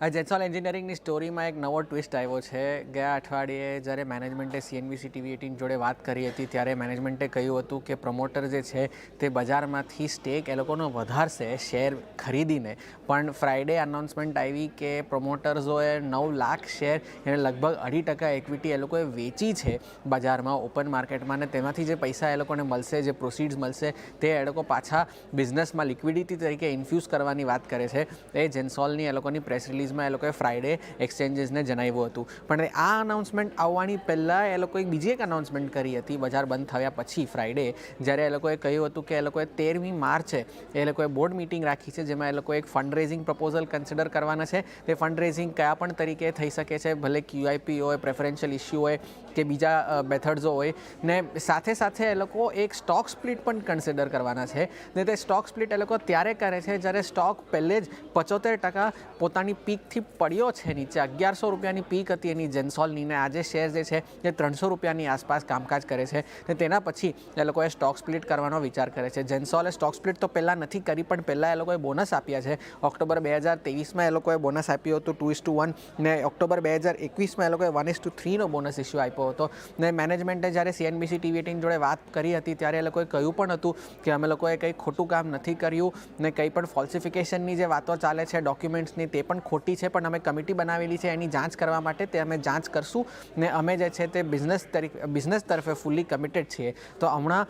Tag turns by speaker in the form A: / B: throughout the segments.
A: જેન્સોલ એન્જિનિયરિંગની સ્ટોરીમાં એક નવો ટ્વિસ્ટ આવ્યો છે. ગયા અઠવાડિયે જ્યારે મેનેજમેન્ટે CNBC TV18 જોડે વાત કરી હતી ત્યારે મેનેજમેન્ટે કહ્યું હતું કે પ્રમોટર જે છે તે બજારમાંથી સ્ટેક એ લોકોનો વધારશે શેર ખરીદીને. પણ ફ્રાઈડે અનાઉન્સમેન્ટ આવી કે પ્રમોટર્સોએ 9 લાખ શેર એને લગભગ 2.5% ઇક્વિટી એ લોકોએ વેચી છે બજારમાં, ઓપન માર્કેટમાં, અને તેમાંથી જે પૈસા એ લોકોને મળશે, જે પ્રોસીડ્સ મળશે, તે એ લોકો પાછા બિઝનેસમાં લિક્વિડિટી તરીકે ઇન્ફ્યુઝ કરવાની વાત કરે છે. એ જેન્સોલની એ લોકોની પ્રેસ રિલીઝમાં એ લોકોએ ફ્રાઈડે એક્સચેન્જીસને જણાવ્યું હતું. પણ આ અનાઉન્સમેન્ટ આવવાની પહેલાં એ લોકોએ બીજી એક અનાઉન્સમેન્ટ કરી હતી બજાર બંધ થયા પછી ફ્રાઈડે, જ્યારે એ લોકોએ કહ્યું હતું કે એ લોકોએ 13મી માર્ચે એ લોકોએ બોર્ડ મિટિંગ રાખી છે જેમાં એ લોકો એક ફંડ રેઝિંગ પ્રપોઝલ કન્સિડર કરવાના છે. તે ફંડ રેઝિંગ કયા પણ તરીકે થઈ શકે છે, ભલે QIP હોય, પ્રેફરન્શિયલ ઇસ્યુ હોય કે બીજા મેથડ્સો હોય, ને સાથે સાથે એ લોકો એક સ્ટોક સ્પ્લિટ પણ કન્સિડર કરવાના છે. ને તે સ્ટોક સ્પ્લિટ એ લોકો ત્યારે કરે છે જ્યારે સ્ટોક પહેલે જ 75% પોતાની પીકથી પડ્યો છે નીચે. 1100 રૂપિયાની પીક હતી એની જેન્સોલની, ને આજે શેર જે છે એ 300 રૂપિયાની આસપાસ કામકાજ કરે છે. ને તેના પછી એ લોકોએ સ્ટોક સ્પ્લિટ કરવાનો વિચાર કરે છે. જેન્સોલે સ્ટોક સ્પ્લિટ તો પહેલાં નથી કરી, પણ પહેલાં એ લોકોએ બોનસ આપ્યા છે. ઓક્ટોબર 2023માં એ લોકોએ બોનસ આપ્યું હતું 2:1, ને ઓક્ટોબર 2021માં એ લોકોએ 1:3નો બોનસ ઇસ્યુ આપ્યો હતો. ને મેનેજમેન્ટે જ્યારે CNBC TV18 જોડે વાત કરી હતી ત્યારે એ લોકોએ કહ્યું પણ હતું કે અમે લોકોએ કંઈ ખોટું કામ નથી કર્યું, ને કંઈ પણ ફોલ્સિફિકેશનની જે વાતો ચાલે છે ડોક્યુમેન્ટ્સની તે પણ ખોટી છે, પણ અમે કમિટી બનાવેલી છે એની જાંચ કરવા માટે, તે અમે જાંચ કરશું, ને અમે જે છે તે બિઝનેસ તરફે ફૂલ્લી કમિટેડ છીએ. તો હમણાં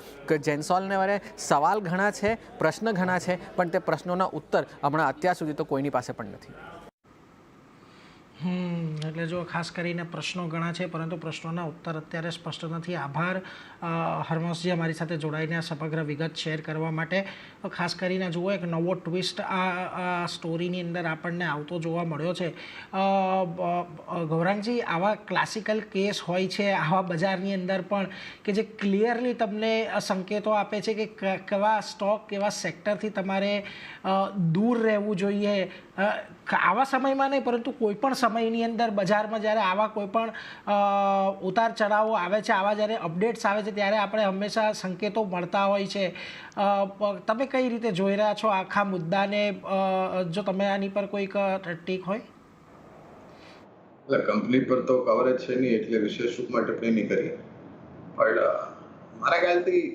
A: જેન્સોલને વરે સવાલ ઘણા છે, પ્રશ્ન ઘણા છે, પણ તે પ્રશ્નોના ઉત્તર હમણાં અત્યાર સુધી તો કોઈની પાસે પણ નથી.
B: એટલે જો ખાસ કરીને પ્રશ્નો ઘણા છે પરંતુ પ્રશ્નોના ઉત્તર અત્યારે સ્પષ્ટ નથી. આભાર હરમોશજી અમારી સાથે જોડાઈને આ સમગ્ર વિગત શેર કરવા માટે. ખાસ કરીને જુઓ એક નવો ટ્વિસ્ટ આ સ્ટોરીની અંદર આપણને આવતો જોવા મળ્યો છે. ગૌરાંગજી, આવા ક્લાસિકલ કેસ હોય છે આવા બજારની અંદર પણ કે જે ક્લિયરલી તમને સંકેતો આપે છે કે કેવા સ્ટોક, કેવા સેક્ટરથી તમારે દૂર રહેવું જોઈએ. આવા સમયમાં નહીં પરંતુ કોઈ પણ સમયની અંદર બજારમાં જ્યારે આવા કોઈ પણ ઉતાર ચઢાવો આવે છે, આવા જ્યારે અપડેટ્સ આવે છે ત્યારે આપણે હંમેશા સંકેતો મળતા હોય છે. તમે કઈ રીતે જોઈ રહ્યા છો આખા મુદ્દાને? જો તમે આની પર કોઈક ટીક હોય.
C: એટલે કંપની પર તો કવરેજ છે નહીં એટલે વિશેષ રૂપમાં ટિપ્પણી નહીં કરી, પણ મારા ખ્યાલથી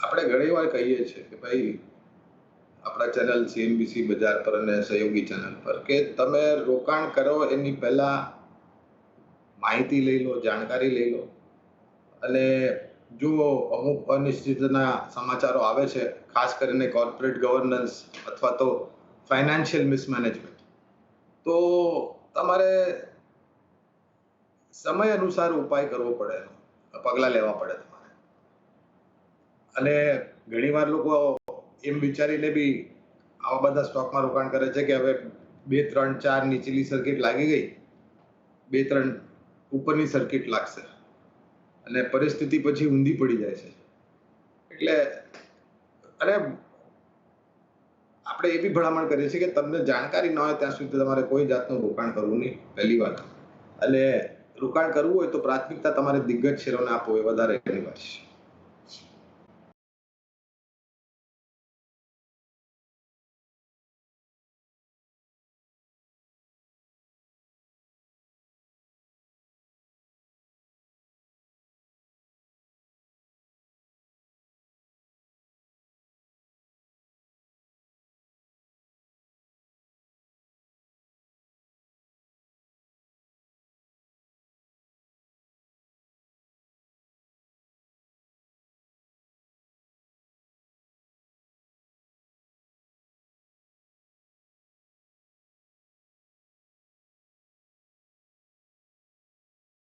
C: આપણે ઘણી વાર કહીએ છીએ કે ભાઈ આપણા ચેનલ CNBC બજાર પર અને સહયોગી ચેનલ પર કે તમે રોકાણ કરો એની પહેલા માહિતી લઈ લો, જાણકારી લઈ લો, અને જો અમુક અનિશ્ચિતના સમાચારો આવે છે, ખાસ કરીને કોર્પોરેટ ગવર્નન્સ અથવા તો ફાઇનાન્શિયલ મિસમેનેજમેન્ટ, તો તમારે સમય અનુસાર ઉપાય કરવો પડે, પગલાં લેવા પડે તમારે. અને ઘણીવાર લોકો એમ વિચારીને બી આવા બધા સ્ટોકમાં રોકાણ કરે છે કે હવે 2, 3, 4 નીચેલી સર્કિટ લાગી ગઈ, 2, 3 ઉપરની સર્કિટ લાગશે અને પરિસ્થિતિ પછી ઊંધી પડી જાય છે. એટલે અને આપણે એ બી ભલામણ કરીએ છીએ કે તમને જાણકારી ન હોય ત્યાં સુધી તમારે કોઈ જાતનું રોકાણ કરવું નહીં, પહેલી વાત. અને રોકાણ કરવું હોય તો પ્રાથમિકતા તમારે દિગ્ગજ શેરોને આપવો એ વધારે અનિવાર્ય છે.